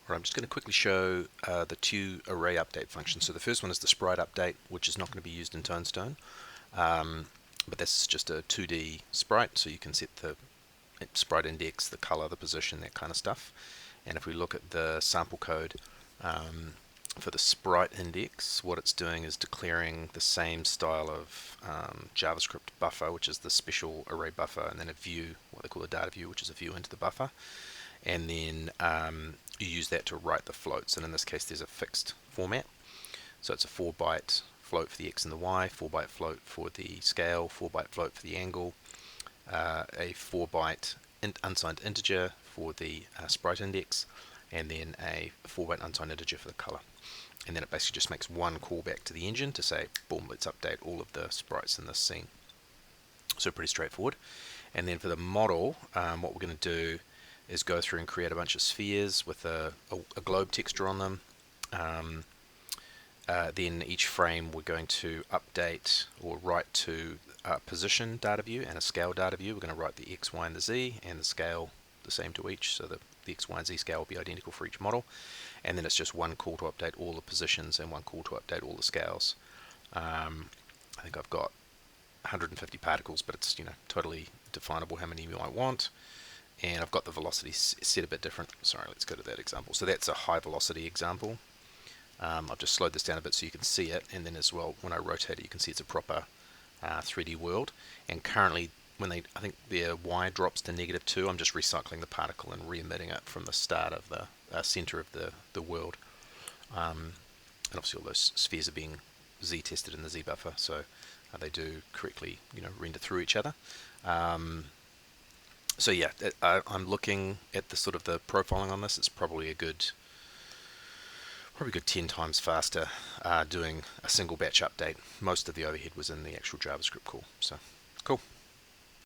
Right, I'm just going to quickly show the two array update functions. So the first one is the sprite update, which is not going to be used in Toadstone, but this is just a 2D sprite, so you can set the sprite index, the color, the position, that kind of stuff. And if we look at the sample code for the sprite index, what it's doing is declaring the same style of JavaScript buffer, which is the special array buffer, and then a view, what they call a data view, which is a view into the buffer. And then you use that to write the floats, and in this case there's a fixed format, so it's a 4-byte float for the x and the y, 4-byte float for the scale, 4-byte float for the angle, a 4-byte unsigned integer for the sprite index, and then a 4-byte unsigned integer for the color. And then it basically just makes one callback to the engine to say, boom, let's update all of the sprites in this scene. So pretty straightforward. And then for the model, what we're going to do is go through and create a bunch of spheres with a globe texture on them. Then each frame we're going to update or write to a position data view and a scale data view. We're going to write the x, y, and the z, and the scale the same to each, so that the x, y, and z scale will be identical for each model. And then it's just one call to update all the positions and one call to update all the scales. I think I've got 150 particles, but it's totally definable how many you might want. And I've got the velocity set a bit different. Sorry, let's go to that example. So that's a high velocity example. I've just slowed this down a bit so you can see it, and then as well when I rotate it you can see it's a proper 3D world. And currently when I think their y drops to -2, I'm just recycling the particle and re-emitting it from the start of the center of the world. And obviously all those spheres are being z tested in the z buffer, so they do correctly render through each other. So yeah, I'm looking at the sort of the profiling on this. It's probably good 10 times faster doing a single batch update. Most of the overhead was in the actual JavaScript call. So cool.